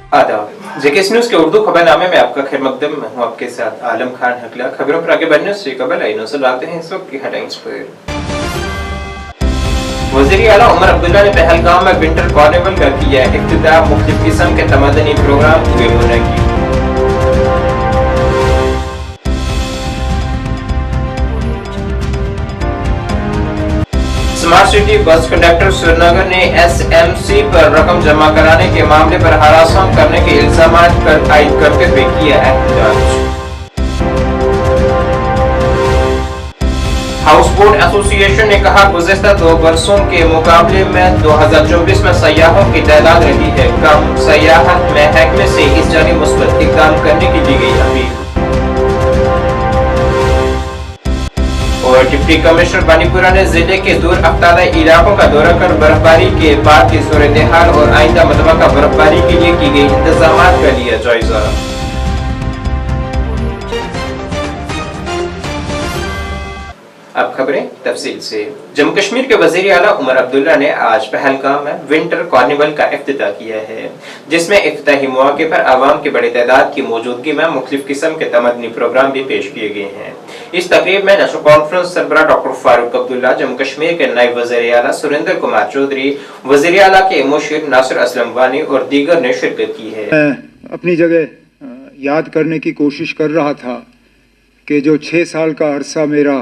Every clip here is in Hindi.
आदाब जेकेएस न्यूज के उर्दू खबरनामे में आपका खैर मकदम। मैं हूं आपके साथ आलम खान हकला। खबरों पर आगे बढ़ने से कबल आइए नजर डालते हैं इस वक्त की हेडलाइंस पर। वज़ीर आला उमर अब्दुल्ला ने पहलगाम में विंटर कार्निवल का किया इफ्तिताह। मुख्तलिफ किस्म के तमदनी प्रोग्राम हुए मुनक्किद। Smart city bus conductor Srinagar ने एसएमसी पर रकम जमा कराने के मामले पर हरासमेंट करने के इल्जाम आयद करते हुए किया एहतजाज। हाउस बोट एसोसिएशन ने कहा गुज़िश्ता 2 बरसों के मुकाबले में 2024 में सयाहों की तादाद रही है कम। सयाहत महकमे से इस जानी मुस्बत इक़दाम करने की दी गई अपील। और डिप्टी कमिश्नर बानीपुरा ने जिले के दूर अफ्तादा इलाकों का दौरा कर बर्फबारी के बाद की सूरत हाल और आइंदा मतवक्का बर्फबारी के लिए की गई इंतजामात का लिया जायजा। अब खबरें तफसील से। जम्मू कश्मीर के वज़ीर आला उमर अब्दुल्ला ने आज पहलगाम में विंटर कार्निवल का इफ्तिताह किया है, जिसमें इफ्तिताही मौके पर आवाम की बड़ी तादाद की मौजूदगी में मुख्तलिफ किस्म के तमदनी प्रोग्राम भी पेश किए गए हैं। इस तकरीब में नेशनल कॉन्फ्रेंस सरबराह डॉक्टर फारूक अब्दुल्ला, जम्मू कश्मीर के नायब वज़ीर आला सुरेंद्र कुमार चौधरी, वज़ीर आला के मुशीर नासिर असलम वानी और दीगर ने शिरकत की है। अपनी जगह याद करने की कोशिश कर रहा था कि जो 6 साल का अरसा मेरा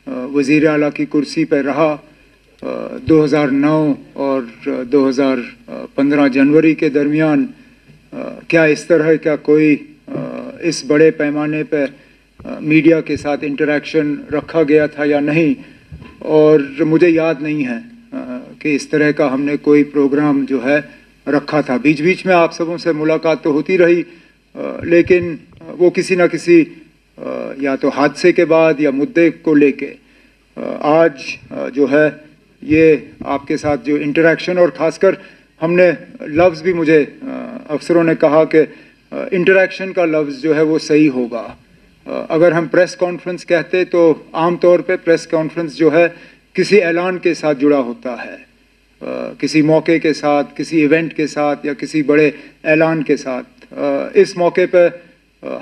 वज़ीर आला की कुर्सी पर रहा, 2009 और 2015 जनवरी के दरमियान क्या इस तरह का कोई इस बड़े पैमाने पर मीडिया के साथ इंटरेक्शन रखा गया था या नहीं। और मुझे याद नहीं है कि इस तरह का हमने कोई प्रोग्राम जो है रखा था। बीच बीच में आप सबों से मुलाकात तो होती रही, लेकिन वो किसी न किसी या तो हादसे के बाद या मुद्दे को लेके आज जो है ये आपके साथ जो इंटरेक्शन, और ख़ासकर हमने लफ्ज़ भी मुझे अफसरों ने कहा कि इंटरेक्शन का लफ्ज़ जो है वो सही होगा। अगर हम प्रेस कॉन्फ्रेंस कहते तो आम तौर पे प्रेस कॉन्फ्रेंस जो है किसी ऐलान के साथ जुड़ा होता है, किसी मौके के साथ, किसी इवेंट के साथ या किसी बड़े ऐलान के साथ। इस मौके पे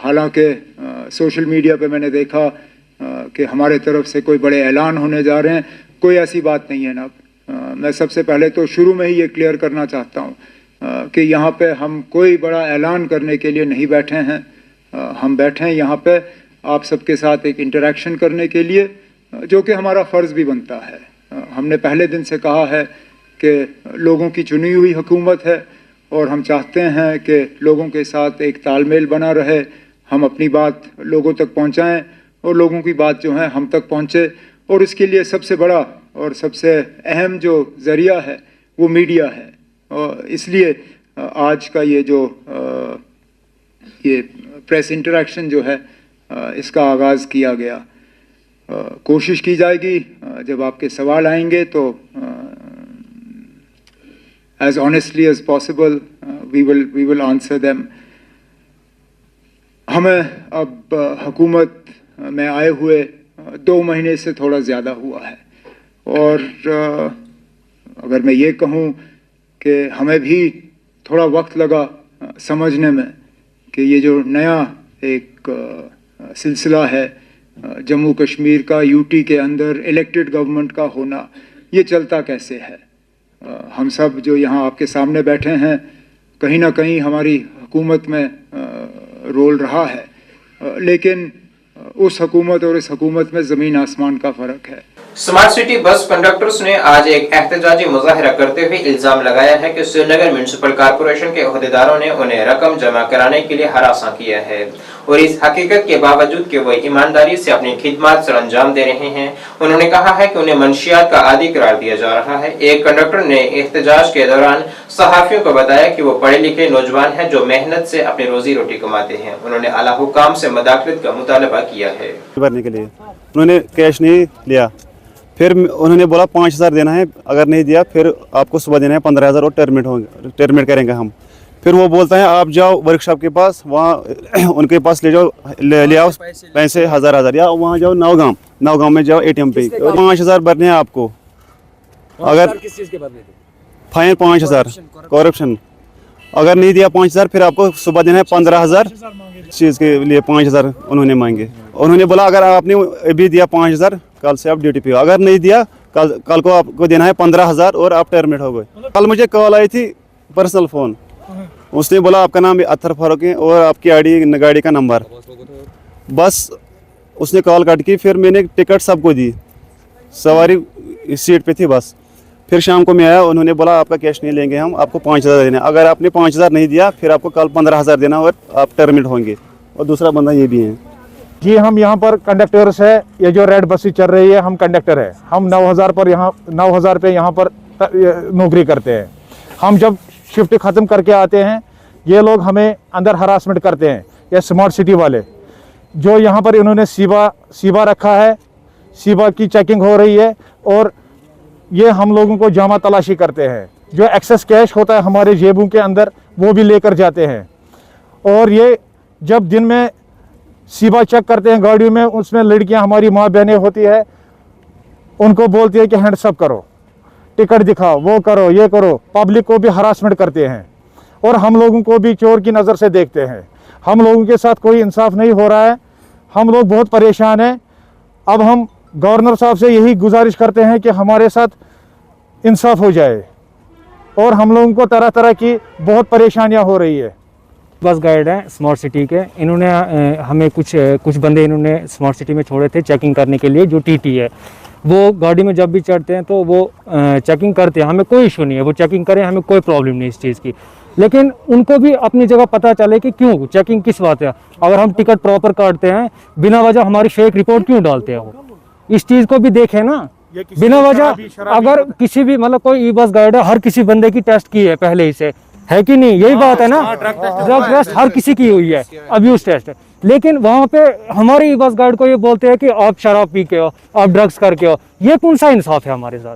हालांकि सोशल मीडिया पे मैंने देखा कि हमारे तरफ से कोई बड़े ऐलान होने जा रहे हैं। कोई ऐसी बात नहीं है ना। मैं सबसे पहले तो शुरू में ही ये क्लियर करना चाहता हूँ कि यहाँ पे हम कोई बड़ा ऐलान करने के लिए नहीं बैठे हैं। हम बैठे हैं यहाँ पे आप सबके साथ एक इंटरेक्शन करने के लिए, जो कि हमारा फ़र्ज़ भी बनता है। हमने पहले दिन से कहा है कि लोगों की चुनी हुई हुकूमत है और हम चाहते हैं कि लोगों के साथ एक तालमेल बना रहे, हम अपनी बात लोगों तक पहुँचाएँ और लोगों की बात जो है हम तक पहुँचे। और इसके लिए सबसे बड़ा और सबसे अहम जो ज़रिया है वो मीडिया है। और इसलिए आज का ये जो ये प्रेस इंटरेक्शन जो है इसका आगाज़ किया गया। कोशिश की जाएगी जब आपके सवाल आएंगे तो as honestly as possible we will answer them। हमें अब हुकूमत में आए हुए 2 महीने से थोड़ा ज़्यादा हुआ है, और अगर मैं ये कहूँ कि हमें भी थोड़ा वक्त लगा समझने में कि ये जो नया एक सिलसिला है जम्मू कश्मीर का, यूटी के अंदर इलेक्टेड गवर्नमेंट का होना, ये चलता कैसे है। हम सब जो यहाँ आपके सामने बैठे हैं, कहीं ना कहीं हमारी हुकूमत में रोल रहा है, लेकिन उस हुकूमत और इस हुकूमत में ज़मीन आसमान का फ़र्क है। स्मार्ट सिटी बस कंडक्टर्स ने आज एक एहतजाजी मुजाहिरा करते हुए इल्जाम लगाया है कि श्रीनगर म्यूनिसिपल कॉर्पोरेशन के अहदेदारों ने उन्हें रकम जमा कराने के लिए हरासा किया है, और इस हकीकत के बावजूद कि वो ईमानदारी से अपनी खिदमत सर अंजाम दे रहे हैं, उन्होंने कहा है कि उन्हें मंशियात का आदी करार दिया जा रहा है। एक कंडक्टर ने एहतजाज के दौरान सहाफियों को बताया कि वो पढ़े लिखे नौजवान हैं जो मेहनत से अपनी रोजी रोटी कमाते हैं। उन्होंने आला हुकाम से मदाखलत का मुतालबा किया है। भरने के लिए उन्होंने कैश नहीं लिया, फिर उन्होंने बोला 5,000 देना है, अगर नहीं दिया फिर आपको सुबह देना है 15,000 और टर्मिनेट करेंगे हम। फिर वो बोलता है आप जाओ वर्कशॉप के पास, वहाँ उनके पास ले जाओ, ले आओ पैसे 1000 या वहाँ जाओ नौगांव में जाओ ATM पे 5,000 भरने हैं आपको। अगर किस चीज़ के भरने थे? फाइन 5,000 करप्शन अगर नहीं दिया 5,000 फिर आपको सुबह देना है 15,000 चीज़ के लिए 5,000 उन्होंने मांगे। उन्होंने बोला अगर आपने अभी दिया 5,000 कल से आप ड्यूटी पे हो, अगर नहीं दिया कल को आपको देना है 15,000 और आप टर्मिनेट हो गए। कल मुझे कॉल आई थी पर्सनल फ़ोन, उसने बोला आपका नाम अत्तर फारूक है और आपकी गाड़ी का नंबर, बस उसने कॉल काट की। फिर मैंने टिकट सबको दी, सवारी इस सीट पे थी बस। फिर शाम को मैं आया, उन्होंने बोला आपका कैश नहीं लेंगे हम, आपको 5,000 देना। अगर आपने 5,000 नहीं दिया फिर आपको कल 15,000 देना और आप टर्मिनेट होंगे। और दूसरा बंदा ये भी है जी, हम यहाँ पर कंडक्टर्स है, ये जो रेड बसें चल रही है हम कंडक्टर है। हम 9,000 पे यहाँ पर नौकरी करते हैं। हम जब शिफ्ट ख़त्म करके आते हैं ये लोग हमें अंदर हरासमेंट करते हैं। ये स्मार्ट सिटी वाले जो यहाँ पर इन्होंने सीबा रखा है, सीबा की चेकिंग हो रही है और ये हम लोगों को जामा तलाशी करते हैं। जो एक्सेस कैश होता है हमारे जेबों के अंदर वो भी लेकर जाते हैं। और ये जब दिन में सीबा चेक करते हैं गाड़ियों में, उसमें लड़कियां हमारी माँ बहनें होती है, उनको बोलती है कि हैंड्सअप करो, टिकट दिखाओ, वो करो, ये करो। पब्लिक को भी हरासमेंट करते हैं और हम लोगों को भी चोर की नज़र से देखते हैं। हम लोगों के साथ कोई इंसाफ नहीं हो रहा है, हम लोग बहुत परेशान हैं। अब हम गवर्नर साहब से यही गुजारिश करते हैं कि हमारे साथ इंसाफ हो जाए और हम लोगों को तरह तरह की बहुत परेशानियां हो रही है। बस गाइड हैं स्मार्ट सिटी के, इन्होंने हमें कुछ बंदे इन्होंने स्मार्ट सिटी में छोड़े थे चेकिंग करने के लिए। जो टीटी है वो गाड़ी में जब भी चढ़ते हैं तो वो चेकिंग करते हैं, हमें कोई इशू नहीं है, वो चेकिंग करें, हमें कोई प्रॉब्लम नहीं इस चीज़ की। लेकिन उनको भी अपनी जगह पता चले कि क्यों चेकिंग किस बात है। अगर हम टिकट प्रॉपर काटते हैं बिना वजह हमारी फेक रिपोर्ट क्यों डालते हैं, वो इस चीज़ को भी देखें ना। बिना वजह अगर किसी भी मतलब कोई ई बस गाइड है, हर किसी बंदे की टेस्ट की है पहले ही से, है कि नहीं? यही बात है ना, ड्रग टेस्ट हर किसी की हुई है, अब्यूज टेस्ट। लेकिन वहाँ पे हमारे ई बस गाइड को ये बोलते हैं कि आप शराब पी के हो, आप ड्रग्स करके हो। ये कौन सा इंसाफ है हमारे साथ?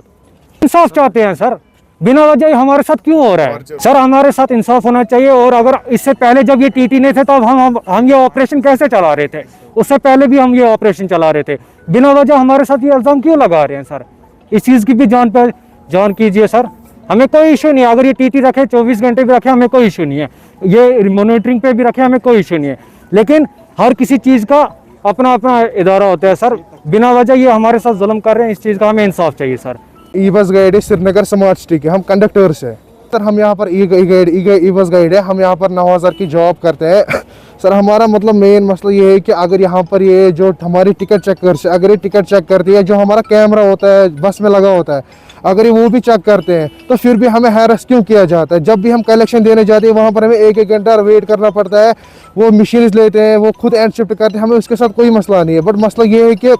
इंसाफ चाहते हैं सर, बिना वजह हमारे साथ क्यों हो रहा है? सर हमारे साथ इंसाफ होना चाहिए। और अगर इससे पहले जब ये टीटी नहीं थे तब हम ये ऑपरेशन कैसे चला रहे थे? उससे पहले भी हम ये ऑपरेशन चला रहे थे। बिना वजह हमारे साथ ये इल्जाम क्यों लगा रहे हैं सर? इस चीज़ की भी जान कीजिए सर। हमें कोई इशू नहीं है, अगर ये टीटी रखे 24 घंटे भी रखे हमें कोई इशू नहीं है, ये मॉनिटरिंग पे भी रखे हमें कोई इशू नहीं है। लेकिन हर किसी चीज़ का अपना अपना इदारा होता है सर। बिना वजह ये हमारे साथ जुल्म कर रहे हैं, इस चीज़ का हमें इंसाफ चाहिए सर। ई बस गाइड है श्रीनगर स्मार्ट सिटी के, हम कंडक्टर्स है सर। हम यहाँ पर ई बस गाइड है, हम यहाँ पर 9,000 की जॉब करते हैं सर। हमारा मतलब मेन मसला ये है कि अगर यहाँ पर ये जो हमारी टिकट चेकर्स अगर ये टिकट चेक करती है, जो हमारा कैमरा होता है बस में लगा होता है, अगर ये वो भी चेक करते हैं तो फिर भी हमें हैरेस क्यों किया जाता है? जब भी हम कलेक्शन देने जाते हैं वहाँ पर हमें एक घंटा वेट करना पड़ता है। वो मशीन लेते हैं, वो खुद एंड शिफ्ट करते हैं, हमें उसके साथ कोई मसला नहीं है। बट मसला ये है कि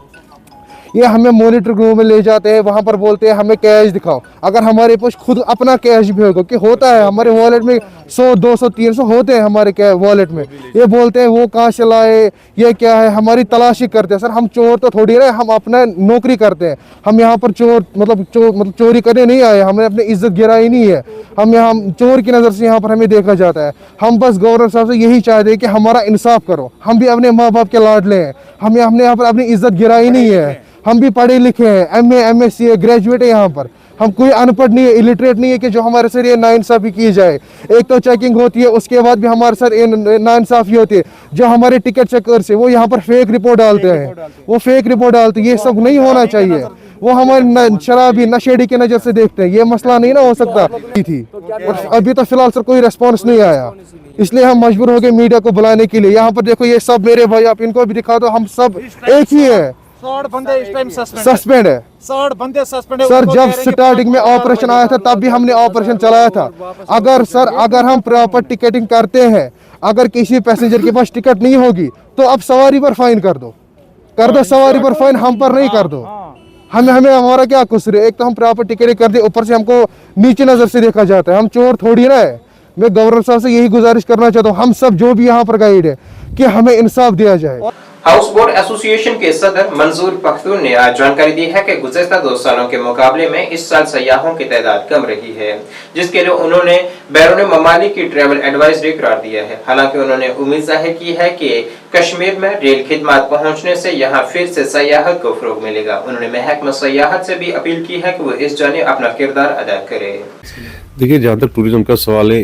ये हमें मॉनिटर रूम में ले जाते हैं, वहाँ पर बोलते हैं हमें कैश दिखाओ। अगर हमारे पास खुद अपना कैश भी होगा कि होता है हमारे वॉलेट में 100, 200, 300 होते हैं हमारे वॉलेट में, ये बोलते हैं वो कहाँ से लाए, ये क्या है, हमारी तलाशी करते हैं। सर हम चोर तो थोड़ी ना, हम अपना नौकरी करते हैं। हम यहाँ पर मतलब चोरी करने नहीं आए, हमने अपनी इज्जत गिराई नहीं है। हम यहाँ चोर की नज़र से यहाँ पर हमें देखा जाता है। हम बस गवर्नर साहब से यही चाहते हैं कि हमारा इंसाफ करो। हम भी अपने माँ बाप के लाडले हैं, हमने यहाँ पर अपनी इज्जत गिराई नहीं है। हम भी पढ़े लिखे हैं, MA MSc ग्रेजुएट है यहाँ पर। हम कोई अनपढ़ नहीं है, इलिटरेट नहीं है कि जो हमारे साथ ये नाइंसाफी की जाए। एक तो चेकिंग होती है, उसके बाद भी हमारे साथ नाइंसाफी होती है। जो हमारे टिकट चेकर्स है वो यहाँ पर फेक रिपोर्ट डालते हैं, वो फेक रिपोर्ट डालते हैं। ये सब नहीं होना चाहिए। वो हमारे शराबी नशेड़ी की नज़र से देखते हैं, ये मसला नहीं ना हो सकता थी। और अभी तो फिलहाल सर कोई रेस्पॉन्स नहीं आया, इसलिए हम मजबूर हो गए मीडिया को बुलाने के लिए। यहाँ पर देखो ये सब मेरे भाई, आप इनको भी दिखा दो, हम सब एक ही है। 60 बंदे इस टाइम सस्पेंड है, 60 बंदे सस्पेंड है सर। जब स्टार्टिंग में ऑपरेशन आया था तब भी हमने ऑपरेशन चलाया था। अगर हम प्रॉपर टिकटिंग करते हैं, अगर किसी पैसेंजर के पास टिकट नहीं होगी तो अब सवारी पर फाइन कर दो सवारी पर फाइन, हम पर नहीं कर दो। हमें हमारा क्या कसूर है? एक तो हम प्रॉपर टिकटिंग करते, ऊपर से हमको नीचे नजर से देखा जाता है। हम चोर थोड़ी ना है। मैं गवर्नर साहब से यही गुजारिश करना चाहता हूँ, हम सब जो भी यहाँ पर गाइड है, कि हमें इंसाफ दिया जाए। हाउस बोट एसोसिएशन के सदर मंजूर पख्तून ने आज जानकारी दी है कि गुज़श्ता 2 सालों के मुकाबले में इस साल सयाहों की तादाद कम रही है, जिसके लिए उन्होंने बैरून ममालिक की ट्रैवल एडवाइजरी करार दिया है। हालांकि उन्होंने उम्मीद जाहिर की है कि कश्मीर में रेल खिदमत पहुंचने से यहाँ फिर से सयाहत को फरोग मिलेगा। उन्होंने महकमा सयाहत से भी अपील की है कि वो इस जानिब अपना किरदार अदा करे। देखिए, जहाँ तक टूरिज्म का सवाल है,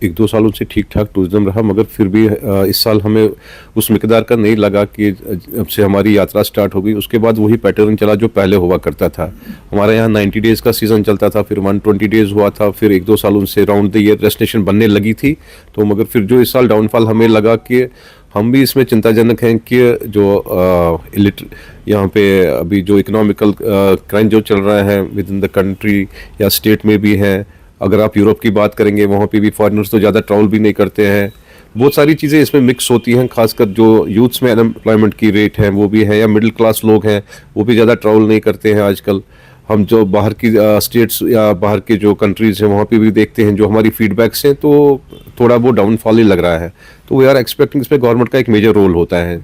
एक दो सालों से ठीक ठाक टूरिज्म रहा, मगर फिर भी इस साल हमें उस मिकदार का नहीं लगा कि जब से हमारी यात्रा स्टार्ट हो गई उसके बाद वही पैटर्न चला जो पहले हुआ करता था। हमारे यहाँ 90 डेज़ का सीज़न चलता था, फिर 120 डेज़ हुआ था, फिर एक दो सालों से राउंड द ईयर डेस्टिनेशन बनने लगी थी। तो मगर फिर जो इस साल डाउनफॉल हमें लगा कि हम भी इसमें चिंताजनक हैं कि जो यहाँ पे अभी जो इकोनॉमिकल क्राइम जो चल रहा है विद इन द कंट्री या स्टेट में भी है। अगर आप यूरोप की बात करेंगे वहाँ पे भी फॉरेनर्स तो ज़्यादा ट्रैवल भी नहीं करते हैं। बहुत सारी चीज़ें इसमें मिक्स होती हैं, खासकर जो यूथ्स में अनएम्प्लॉयमेंट की रेट है वो भी है, या मिडिल क्लास लोग हैं वो भी ज़्यादा ट्रैवल नहीं करते हैं आजकल। हम जो बाहर की स्टेट्स या बाहर के जो कंट्रीज़ हैं वहाँ पे भी देखते हैं जो हमारी फीडबैक्स हैं, तो थोड़ा वो डाउनफॉल ही लग रहा है। तो वी आर एक्सपेक्टिंग इसमें गवर्नमेंट का एक मेजर रोल होता है।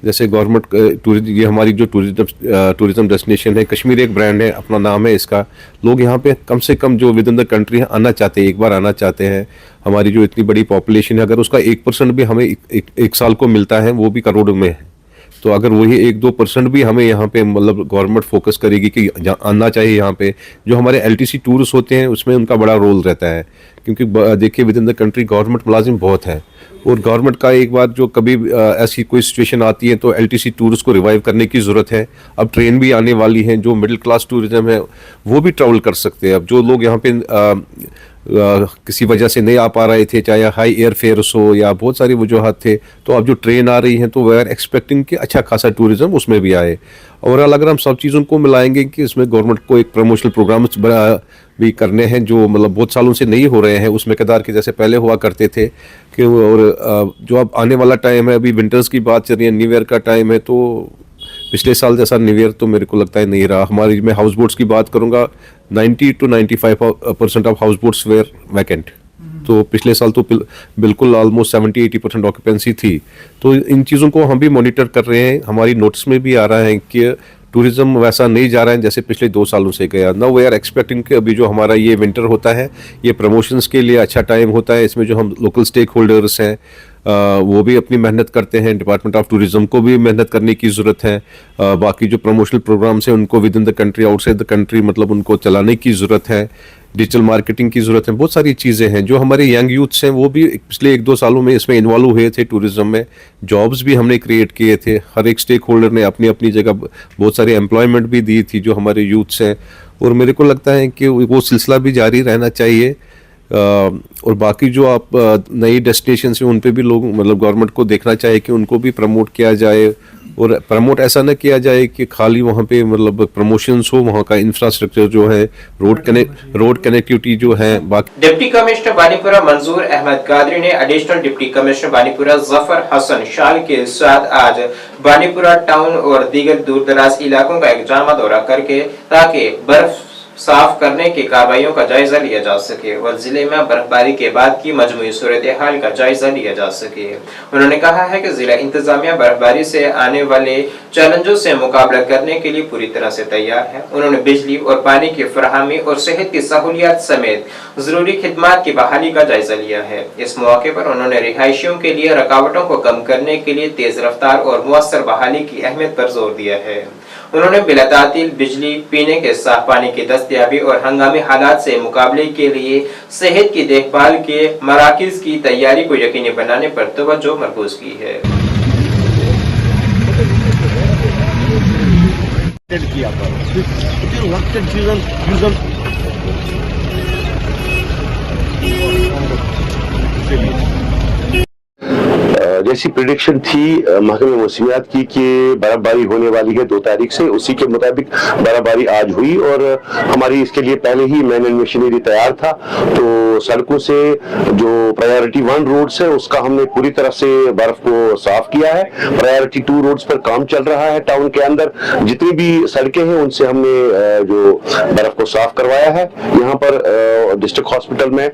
जैसे गवर्नमेंट ये हमारी जो टूरिज्म डेस्टिनेशन है, कश्मीर एक ब्रांड है, अपना नाम है इसका। लोग यहाँ पे कम से कम जो विद इन द कंट्री है आना चाहते हैं, एक बार आना चाहते हैं। हमारी जो इतनी बड़ी पॉपुलेशन है, अगर उसका 1% भी हमें एक साल को मिलता है, वो भी करोड़ों में है। तो अगर वही 1-2% भी हमें यहाँ पे मतलब गवर्नमेंट फोकस करेगी कि आना चाहिए यहाँ पे, जो हमारे LTC टूर्स होते हैं उसमें उनका बड़ा रोल रहता है। क्योंकि देखिए with in the country government मुलाजिम बहुत है, और गवर्नमेंट का एक बार जो कभी ऐसी कोई सिचुएशन आती है तो LTC टूर्स को रिवाइव करने की ज़रूरत है। अब ट्रेन भी आने वाली हैं, जो मिडिल क्लास टूरिज्म है वो भी ट्रैवल कर सकते हैं। अब जो लोग यहाँ पे किसी वजह से नहीं आ पा रहे थे, चाहे हाई एयर फेयर्स हो या बहुत सारी वजूहत थे, तो अब जो ट्रेन आ रही हैं तो वी आर एक्सपेक्टिंग कि अच्छा खासा टूरिज्म उसमें भी आए। ओवरऑल अगर हम सब चीज़ों को मिलाएंगे कि इसमें गवर्नमेंट को एक प्रमोशनल प्रोग्राम भी करने हैं जो मतलब बहुत सालों से नहीं हो रहे हैं उस मिकदार के जैसे पहले हुआ करते थे कि, और जो अब आने वाला टाइम है, अभी विंटर्स की बात चल रही है, न्यू ईयर का टाइम है, तो पिछले साल जैसा न्यू ईयर तो मेरे को लगता है नहीं रहा। हमारी मैं हाउस बोट्स की बात करूँगा, 90 to 95% of house boats were vacant. तो पिछले साल तो बिल्कुल ऑलमोस्ट 70-80% ऑक्यूपेंसी थी। तो इन चीज़ों को हम भी मॉनिटर कर रहे हैं। हमारी नोटिस में भी आ रहा है कि टूरिज्म वैसा नहीं जा रहा है जैसे पिछले 2 सालों से गया। नाउ वी आर एक्सपेक्टिंग कि अभी जो हमारा ये विंटर होता है ये प्रमोशंस के लिए अच्छा टाइम होता है। इसमें जो हम लोकल स्टेक होल्डर्स हैं वो भी अपनी मेहनत करते हैं, डिपार्टमेंट ऑफ टूरिज्म को भी मेहनत करने की ज़रूरत है। बाकी जो प्रमोशनल प्रोग्राम्स हैं उनको with in the country, outside the country मतलब उनको चलाने की ज़रूरत है। डिजिटल मार्केटिंग की ज़रूरत है, बहुत सारी चीज़ें हैं। जो हमारे यंग यूथ्स हैं वो भी पिछले 1-2 सालों में इसमें इन्वॉल्व हुए थे टूरिज्म में। जॉब्स भी हमने क्रिएट किए थे, हर एक स्टेक होल्डर ने अपनी अपनी जगह बहुत सारी एम्प्लॉयमेंट भी दी थी जो हमारे यूथ्स हैं। और मेरे को लगता है कि वो सिलसिला भी जारी रहना चाहिए। और बाकी जो आप नई डेस्टिनेशन हैं उन पे भी लोग मतलब गवर्नमेंट को देखना चाहिए कि उनको भी प्रमोट किया जाए। और प्रमोट ऐसा न किया जाए कि खाली वहाँ पे मतलब प्रमोशंस हो, वहाँ का इंफ्रास्ट्रक्चर जो है, रोड कनेक्टिविटी जो है। बाकी डिप्टी कमिश्नर बानीपुरा मंजूर अहमद कादरी ने additional deputy commissioner Banipora Zafar Hasan Shal के साथ आज बानीपुरा टाउन और दीगर दूर दराज इलाकों का एक जामा दौरा करके ताकि बर्फ साफ करने की कार्रवाइयों का जायजा लिया जा सके और जिले में बर्फबारी के बाद की मजमूई सूरत हाल का जायजा लिया जा सके। उन्होंने कहा है कि जिला इंतजामिया बर्फबारी से आने वाले चैलेंजों से मुकाबला करने के लिए पूरी तरह से तैयार है। उन्होंने बिजली और पानी की फराहमी और सेहत की सहूलियात समेत जरूरी खिदमात की बहाली का जायजा लिया है। इस मौके पर उन्होंने रिहायशियों के लिए रुकावटों को कम करने के लिए तेज रफ्तार और मुअस्सर बहाली की अहमियत पर जोर दिया है। उन्होंने बिलातातिल बिजली, पीने के साफ पानी की दस्तयाबी और हंगामी हालात से मुकाबले के लिए सेहत की देखभाल के मराकिज की तैयारी को यकीनी बनाने पर तवज्जो मरकूज की है। जैसी प्रिडिक्शन थी महकमे मौसमियात की कि बर्फबारी होने वाली है 2 तारीख से, उसी के मुताबिक बर्फबारी आज हुई और हमारी इसके लिए पहले ही मैन एंड मशीनरी तैयार था। तो सड़कों से जो प्रायोरिटी 1 रोड्स है उसका हमने पूरी तरह से बर्फ को साफ किया है। प्रायोरिटी 2 रोड्स पर काम चल रहा है। टाउन के अंदर जितनी भी सड़कें हैं उनसे हमने जो बर्फ को साफ करवाया है। यहाँ पर डिस्ट्रिक्ट हॉस्पिटल में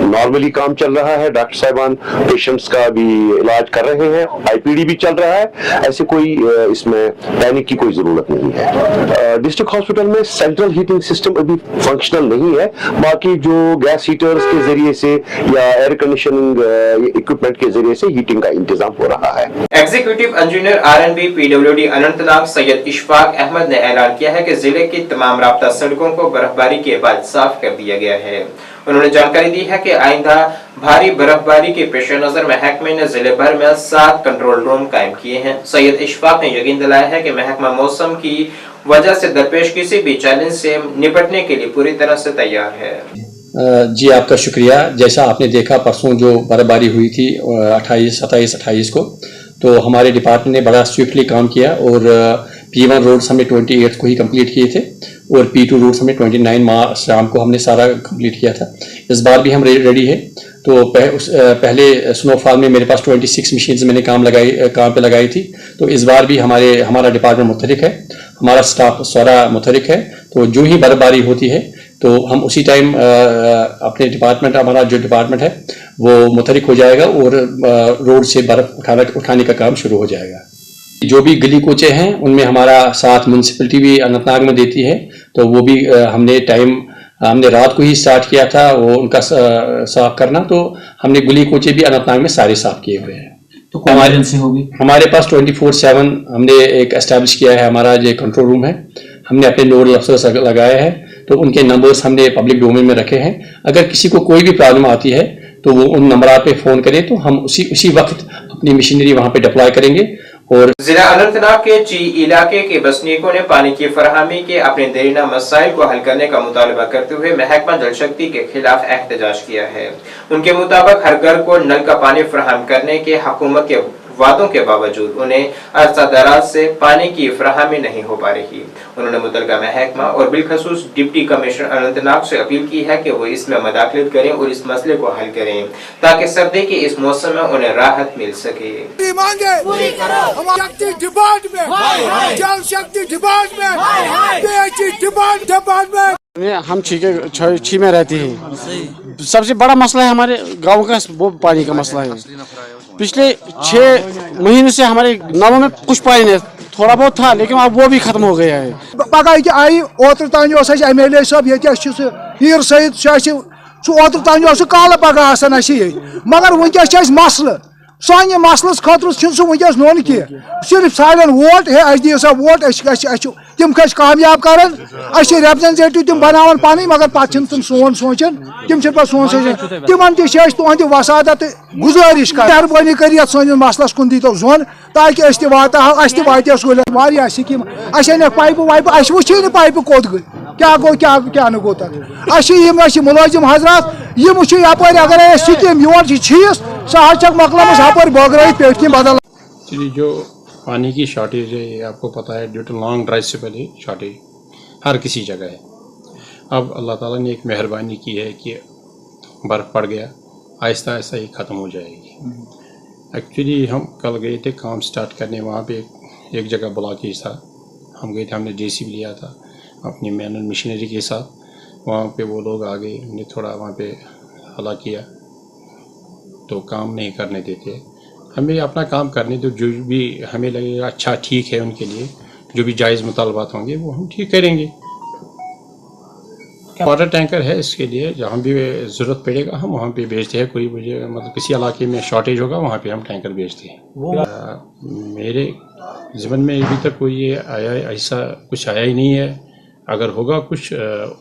नॉर्मली काम चल रहा है, डॉक्टर साहिबान पेशेंट्स का भी इलाज कर रहे हैं, IPD भी चल रहा है। ऐसे कोई इसमें पैनिक की कोई जरूरत नहीं है। डिस्ट्रिक्ट हॉस्पिटल में सेंट्रल हीटिंग सिस्टम अभी फंक्शनल नहीं है, बाकी जो गैस हीटर्स के जरिए से या एयर कंडीशनिंग इक्विपमेंट के जरिए से हीटिंग का इंतजाम हो रहा है। Executive engineer RNB PWD Anantnag Syed Ishfaq Ahmad ने ऐलान किया है कि जिले की तमाम राब्ता सड़कों को बर्फबारी के बाद साफ कर दिया गया है। उन्होंने जानकारी दी है कि आइंदा भारी बर्फबारी के पेश नजर महकमे ने जिले भर में 7 कंट्रोल रूम कायम किए हैं। सैयद इशफाक ने यकीन दिलाया है कि महकमा मौसम की वजह से दरपेश किसी भी चैलेंज से निपटने के लिए पूरी तरह से तैयार है। जी आपका शुक्रिया। जैसा आपने देखा परसों जो बर्फबारी हुई थी 28, 27, 28 को, तो हमारे डिपार्टमेंट ने बड़ा स्विफ्टली काम किया और P1 रोड्स हमने 28 को ही कंप्लीट किए थे और P2 रोड्स हमने 29 शाम को हमने सारा कंप्लीट किया था। इस बार भी हम रेडी है। तो पहले स्नोफॉल में मेरे पास 26 मशीन्स मैंने काम पे लगाई थी। तो इस बार भी हमारा डिपार्टमेंट मुतहरिक है, हमारा स्टाफ सारा मुतहरिक है। तो जो ही बर्फबारी होती है तो हम उसी टाइम अपने डिपार्टमेंट, हमारा जो डिपार्टमेंट है वो मुतहरिक हो जाएगा और रोड से बर्फ उठाने का काम शुरू हो जाएगा। जो भी गली कोचे हैं उनमें हमारा साथ म्यूनसिपलिटी भी अनंतनाग में देती है। तो वो भी हमने रात को ही स्टार्ट किया था वो उनका साफ करना। तो हमने गली कोचे भी अनंतनाग में सारे साफ किए हुए हैं। तो हमारे पास 24/7 हमने एक एस्टैब्लिश किया है, हमारा जो कंट्रोल रूम है। हमने अपने नोडल अफसर्स लगाए हैं तो उनके नंबर्स हमने पब्लिक डोमेन में रखे हैं। अगर किसी को कोई भी प्रॉब्लम आती है तो वो उन नंबर पे फोन करें तो हम उसी वक्त अपनी मशीनरी वहां पे डिप्लॉय करेंगे। और जिला अनंतनाग के ची इलाके के बसनीकों ने पानी की फराहमी के अपने देरीना मसाइल को हल करने का मुतालबा करते हुए महकमा जल शक्ति के खिलाफ एहतजाज किया है। उनके मुताबिक हर घर को नल का पानी फराहम करने के हुकूमत के वादों के बावजूद उन्हें अरसा दराज से पानी की फराहमी नहीं हो पा रही। उन्होंने मुतलका महकमा और बिलखसूस डिप्टी कमिश्नर अनंतनाग से अपील की है कि वो इसमें मदाखलत करें और इस मसले को हल करें ताकि सर्दी के इस मौसम में उन्हें राहत मिल सके। हम छी में रहते हैं। सबसे बड़ा मसला है हमारे गांव का वो पानी का मसला है। पिछले 6 महीने से हमारे नालों में कुछ पानी नहीं, थोड़ा बहुत था लेकिन अब वो भी खत्म हो गया है। पगह आई ओतर तान MLA साहब ये हीर सईद ओतर तान काल पगह मगर वनकस मसल सानि मसलस खतर वनकस नोन कह सिर्फ सालन वोट है अस दियो सा वोट तिम खस कामयाब कर रिप्रेजेंटेटिव तिम बनावन पानी मगर पे तुम सोन सोचन तिम सोन सोचन तिमन तुहद वसादत गुजारिश कर मेहरबानी कर मसलस कुन दीतो जोन ताकि वात सहूलियत स्कीम अन पाइप वाइप अस वुची न पाइप कोत गई क्या न गो तक मुलाजिम हजरात यपर अगर स्कीम योर चीज सह मकलमस हपर बगर पे बदल। जो पानी की शॉर्टेज है ये आपको पता है, ड्यू टू लॉन्ग ड्राइव से पहले शॉर्टेज हर किसी जगह है। अब अल्लाह ताला ने एक मेहरबानी की है कि बर्फ़ पड़ गया, आहिस्ता आहिस्ता ही ख़त्म हो जाएगी। एक्चुअली हम कल गए थे काम स्टार्ट करने, वहाँ पे एक जगह ब्लॉकेज था। हम गए थे, हमने JCB लिया था अपनी मैनुअल मशीनरी के साथ। वहाँ पे वो लोग आ गए, उन्हें थोड़ा वहाँ पे हला किया तो काम नहीं करने देते। हमें अपना काम करने दो, जो भी हमें लगेगा अच्छा ठीक है उनके लिए, जो भी जायज़ मुतालबात होंगे वो हम ठीक करेंगे। वाटर टैंकर है इसके लिए, जहाँ भी ज़रूरत पड़ेगा हम वहाँ पे भेजते हैं। कोई मुझे मतलब किसी इलाके में शॉर्टेज होगा वहाँ पे हम टैंकर भेजते हैं। मेरे ज़िम्मन में अभी तक कोई ये ऐसा कुछ आया ही नहीं है। अगर होगा कुछ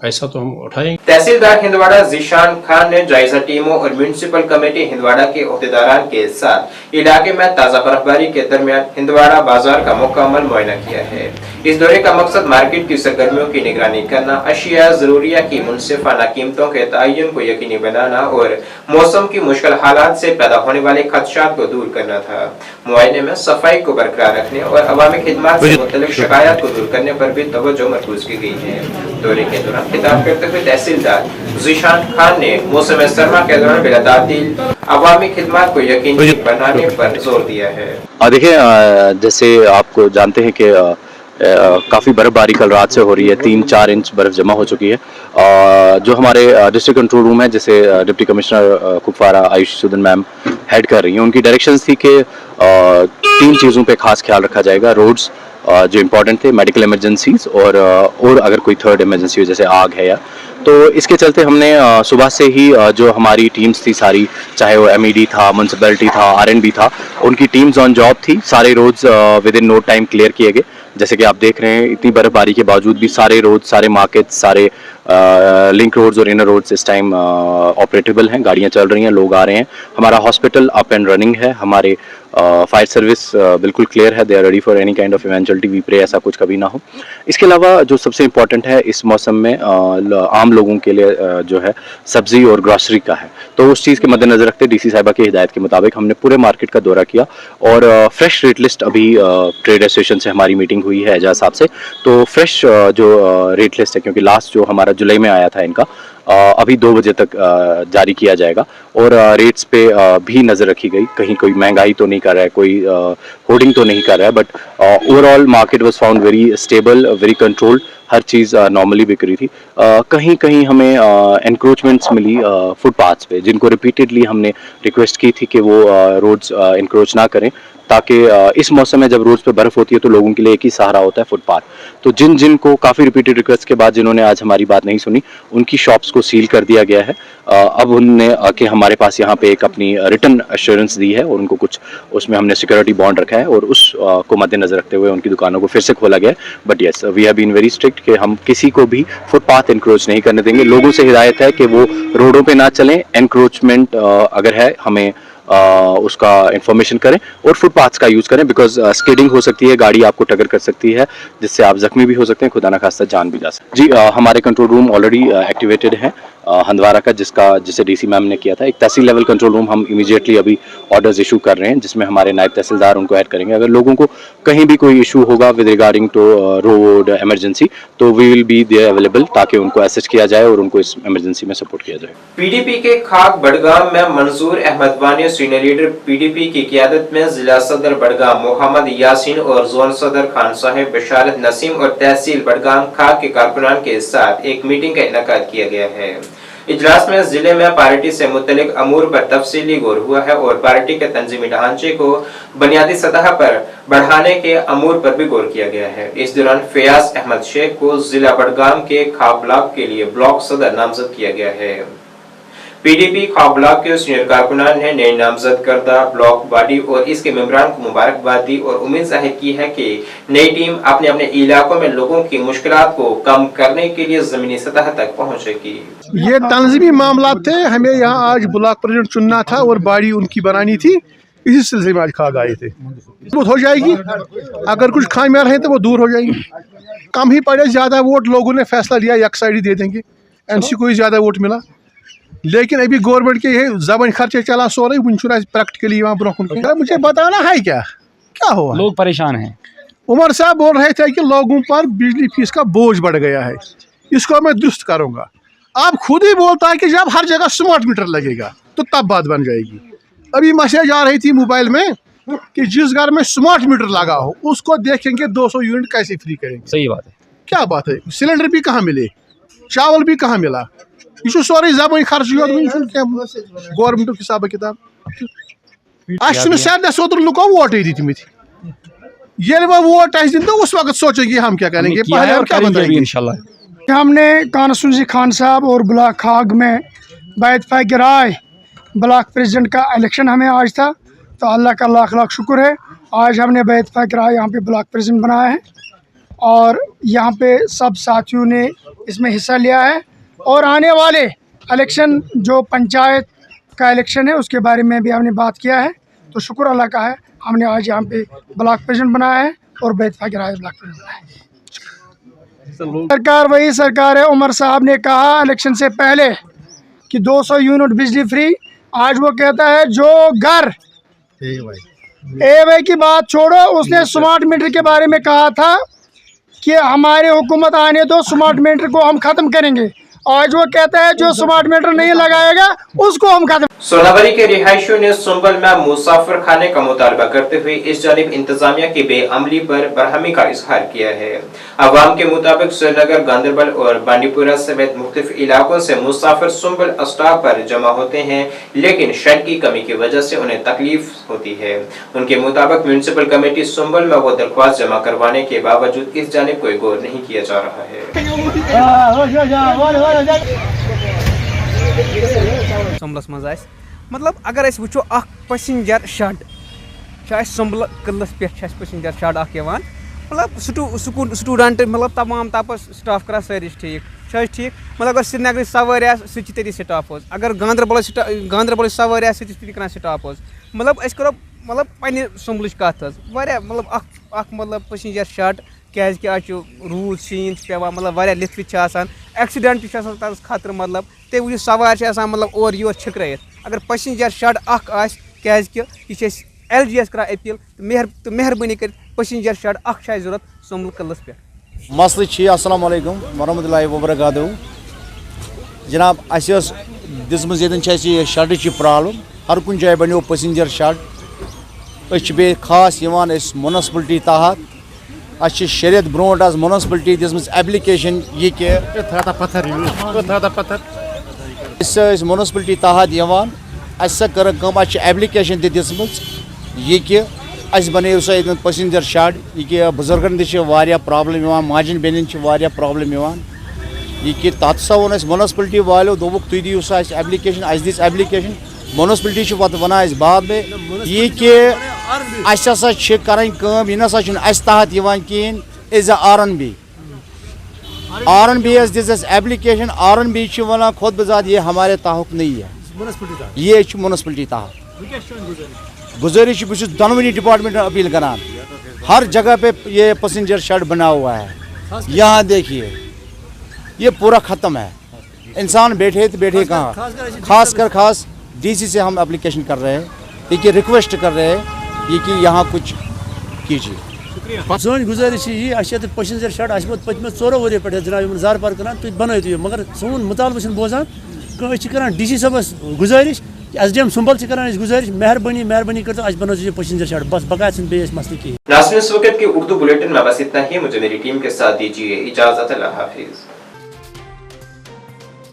ऐसा तो हम उठाएंगे। तहसीलदार हिंदवाड़ा ज़ीशान खान ने जायजा टीमों और म्यूनिसिपल कमेटी हिंदवाड़ा के ओहदेदारान के साथ इलाके में ताज़ा बर्फबारी के दरमियान हिंदवाड़ा बाजार का मुकम्मल मुआयना किया है। इस दौरे का मकसद मार्केट की सरगर्मियों की निगरानी करना, अशिया ज़रूरिया की मुनसिफाना कीमतों के तयन को यकीनी बनाना और मौसम की मुश्किल हालात से पैदा होने वाले खदशात को दूर करना था। मुआयने में सफाई को बरकरार रखने और अवामी खिदमात से मुतल्लिक शिकायत को दूर करने पर भी तवज्जो मरकूज की गई है। दौरे के दौरान खिताब करते हुए तहसीलदार ज़ीशान खान ने मौसम सरमा के दौरान बिला तातील अवामी खिदमात को यकीनी बनाने पर जोर दिया है। देखिए, जैसे आपको जानते हैं कि काफ़ी बर्फबारी कल रात से हो रही है, 3-4 इंच बर्फ जमा हो चुकी है। जो हमारे डिस्ट्रिक्ट कंट्रोल रूम है, जिसे deputy commissioner Kupwara Ayush Sudan ma'am head कर रही हैं, उनकी डायरेक्शंस थी कि 3 चीज़ों पे खास ख्याल रखा जाएगा। रोड्स जो इम्पोर्टेंट थे, मेडिकल इमरजेंसीज और अगर कोई थर्ड इमरजेंसी हो जैसे आग है या तो इसके चलते हमने सुबह से ही जो हमारी टीम्स थी सारी, चाहे वो MED था, म्यूनसिपैलिटी था, RNB था, उनकी टीम्स ऑन जॉब थी। सारे roads within no time clear किए गए। जैसे कि आप देख रहे हैं, इतनी बर्फबारी के बावजूद भी सारे रोड, सारे मार्केट्स, सारे लिंक रोड्स और इनर रोड्स इस टाइम ऑपरेटेबल हैं, गाड़ियां चल रही हैं, लोग आ रहे हैं। हमारा हॉस्पिटल अप एंड रनिंग है, हमारे फायर सर्विस बिल्कुल क्लियर है, they are ready for any kind of eventuality, we pray ऐसा कुछ कभी ना हो। इसके अलावा जो सबसे इम्पोर्टेंट है इस मौसम में आम लोगों के लिए जो है सब्जी और ग्रॉसरी का है, तो उस चीज़ के मद्देनजर रखते DC साहिबा की हिदायत के मुताबिक हमने पूरे मार्केट का दौरा किया और फ्रेश रेट लिस्ट, अभी ट्रेड एसोसिएशन से हमारी मीटिंग हुई है एजाज साहब से, तो फ्रेश जो रेट लिस्ट है, क्योंकि लास्ट जो हमारा जुलाई में आया था इनका, अभी 2 बजे तक जारी किया जाएगा और रेट्स पे भी नज़र रखी गई, कहीं कोई महंगाई तो नहीं कर रहा है, कोई होर्डिंग तो नहीं कर रहा है, but overall market was found very stable, very controlled, her cheese normally बिक रही थी। कहीं कहीं हमें एनक्रोचमेंट्स मिली फुटपाथ्स पे, जिनको रिपीटेडली हमने रिक्वेस्ट की थी कि वो रोड्स एनक्रोच ना करें, ताकि इस मौसम में जब रोड्स पे बर्फ़ होती है तो लोगों के लिए एक ही सहारा होता है फुटपाथ। तो जिन को काफ़ी रिपीटेड रिक्वेस्ट के बाद जिन्होंने आज हमारी बात नहीं सुनी, उनकी शॉप्स को सील कर दिया गया है। अब उनने आके हमारे पास यहाँ पे एक अपनी रिटर्न एश्योरेंस दी है और उनको कुछ उसमें हमने सिक्योरिटी बॉन्ड रखा है और उस को मद्देनजर रखते हुए उनकी दुकानों को फिर से खोला गया है। But yes, we have been very strict कि हम किसी को भी फुटपाथ एनक्रोच नहीं करने देंगे। लोगों से हिदायत है कि वो रोडों पे ना चलें, एनक्रोचमेंट अगर है हमें उसका इंफॉर्मेशन करें और फुटपाथ्स का यूज़ करें, बिकॉज स्किडिंग हो सकती है, गाड़ी आपको टक्कर कर सकती है, जिससे आप जख्मी भी हो सकते हैं, खुदा ना खास्ता जान भी जा सकती है। जी, हमारे कंट्रोल रूम ऑलरेडी एक्टिवेटेड है हंदवारा का, जिसे DC मैम ने किया था। एक तहसील लेवल कंट्रोल रूम हम इमीडिएटली अभी ऑर्डर्स इशू कर रहे हैं, जिसमें हमारे नायब तहसीलदार उनको ऐड करेंगे। अगर लोगों को कहीं भी कोई इशू होगा with regarding to road emergency, तो we will be there available, ताकि उनको असिस्ट किया जाए और उनको इस इमरजेंसी में सपोर्ट किया जाए। PDP के खाक बडगाम में मंजूर अहमद वानी सीनियर लीडर PDP की क़यादत में जिला सदर बडगाम मोहम्मद यासीन और जोन सदर खान साहिब बशारत नसीम और तहसील बडगाम खाक के कारकुनान के साथ एक मीटिंग का इनेकाद किया गया है। इजलास में जिले में पार्टी से मुतल्लिक अमूर पर तफसीली गौर हुआ है और पार्टी के तंजीमी ढांचे को बुनियादी सतह पर बढ़ाने के अमूर पर भी गौर किया गया है। इस दौरान फयाज अहमद शेख को जिला बडगाम के खाक ब्लॉक के लिए ब्लॉक सदर नामजद किया गया है। PDP खाक ब्लॉक के सीनियर कारकुनान ने नए नामजद करदा ब्लॉक बॉडी और इसके मेंबरान को मुबारकबाद दी और उम्मीद जाहिर की है कि नई टीम अपने अपने इलाकों में लोगों की मुश्किलात को कम करने के लिए जमीनी सतह तक पहुंचेगी। ये तंजीमी मामला थे, हमें यहाँ आज ब्लॉक प्रेसिडेंट चुनना था और बॉडी उनकी बनानी थी, इसी सिलसिले में आज खाक आए थे। वो हो जाएगी, अगर कुछ खामियां रहे तो वो दूर हो जाएंगी। कम ही पड़े, ज़्यादा वोट लोगों ने फैसला लिया एक साइड ही दे देंगे, NC को ही ज़्यादा वोट मिला, लेकिन अभी गवर्नमेंट के ये जबान खर्चे चला सो रही वो प्रैक्टिकली वहाँ ब्रोकन। मुझे बताना है क्या हुआ, लोग परेशान हैं। उमर साहब बोल रहे थे कि लोगों पर बिजली फीस का बोझ बढ़ गया है, इसको मैं दुरुस्त करूँगा। आप खुद ही बोलता है कि जब हर जगह स्मार्ट मीटर लगेगा तो तब बात बन जाएगी। अभी मैसेज आ रही थी मोबाइल में कि जिस घर में स्मार्ट मीटर लगा हो उसको देखेंगे 200 यूनिट कैसे फ्री करेंगे। सही बात है, क्या बात है, सिलेंडर भी कहाँ मिले, चावल भी कहाँ मिला, यह सोरे जबान खर्च गवर्नमेंट हिसाब किताब सोत लुको वोट दी ये वोट दिन तो उस वक्त सोचेंगे हम क्या करेंगे, पहले हम क्या बताएंगे इंशाल्लाह। हमने कॉन्स्टिट्यूंसी खान साहब और ब्लॉक खाग में बैतफा की राय ब्लॉक प्रेसिडेंट का इलेक्शन हमें आज था, तो अल्लाह का लाख लाख शुक्र है, आज हमने बैतफा की राय यहाँ पे ब्लॉक प्रेसिडेंट बनाया है और यहाँ पे सब साथियों ने इसमें हिस्सा लिया है। और आने वाले इलेक्शन जो पंचायत का इलेक्शन है उसके बारे में भी हमने बात किया है, तो शुक्र अल्लाह का है हमने आज यहाँ पे ब्लॉक प्रेसिडेंट बनाया है और बैतफा की राय ब्लॉक प्रेसिडेंट बनाया है। सरकार वही सरकार है, उमर साहब ने कहा इलेक्शन से पहले कि 200 यूनिट बिजली फ्री, आज वो कहता है जो घर ए की बात छोड़ो, उसने स्मार्ट मीटर के बारे में कहा था कि हमारे हुकूमत आने दो स्मार्ट मीटर को हम ख़त्म करेंगे, आज वो कहता है जो स्मार्ट मीटर नहीं लगाएगा उसको हम खत्म। सोनावरी के रिहायशियों ने सुंबल में मुसाफिर खाने का मुतालबा करते हुए इस जानिब इंतजामिया की बेअमली पर बरहमी का इजहार किया है। अवाम के मुताबिक श्रीनगर, गांधरबल और बांडीपुरा समेत मुख्तलिफ इलाकों से मुसाफिर सुंबल स्टॉप पर जमा होते हैं, लेकिन शेड की कमी की वजह से उन्हें तकलीफ होती है। उनके मुताबिक म्यूनिसिपल कमेटी सुंबल में वो दरख्वास्त जमा करवाने के बावजूद इस जानिब कोई गौर नहीं किया जा रहा है। सम्बलस मज मतलब अगर अस वो पैसेंजर शड सम्बल किलस पे पैसेंजर शड मतलब स्टूडेंट मतलब तमाम तापस स्टाफ कर सारी ठीक ठीक मतलब अगर श्रीनगर सवारी ती स्टाफ अगर गांदरबल सवारी कर स्टाफ मतलब अस करो मतलब पे सम्बल कत मतलब मतलब पैसेंजर शट क्या आज रूद शीन पे मतलब लिथित एक्सीडेंट खतर मतलब ते वो सवार मतलब और योर छिकरत अगर पैसेंजर शड क्या LGS कर अपील तो मेहरबानी कर पैसेंजर शड जरूरत सम्बल किलस पे मसल अस्सलाम वालेकुम वरहमतुल्लाहि वबरकातुहू जनाब दिसम ये शड प्रॉब्लम हर कुछ जाए बनो पैसेंजर शड बे खास म्यूनसिपलिटी तहत शरीयत ब्रोट आज म्यूनसिपलिटी दिसम एप्लिकेशन ये कि म्यूनसिपलिटी तहत कर एप्लिकेशन दिसम ये कि बनो सा पैसेंजर शड ये कि बुजुर्गन तह प्रॉब्लम माजन बेन प्रॉब्लम ये कि तथ सा वो म्यूनसिपलिटी वालों दोक तुम दिव सा एप्लिकेशन दिस एप्लिकेशन म्यूनसिपलिटी पे वन बाद में ये कि कम यह नसा तहत कहें is RNB this application RNB one खुद बजात ये हमारे ताहुक नहीं है ये म्यूनसिपलिटी तहत गुजारिश बहुत दोनों डिपार्टमेंट अपील करान हर जगह पे ये पैसेंजर शड बना हुआ है यहाँ देखिए ये पूरा ख़त्म है इंसान बैठे तो बैठे कहाँ खास DC से हम एप्लीकेशन कर रहे हैं ये रिक्वेस्ट कर रहे हैं ये कि यहाँ कुछ कीजिए सोन गुजारिश ये पैसेंजर शड पत्म 4 वरियो पे जनाब जार पार कर तुम बनू मगर सोन मुतालबा बोजान कर DC साहबस गुजारिश SDM सुंबल कर गुजारिश मेहरबानी कर बनो पैसेंजर शड बस बकायद मसले की। नाज़रीन इस वक्त के उर्दू बुलेटिन में बस इतना ही। मुझे मेरी टीम के साथ दीजिए इजाजत। अल्लाह हाफिज।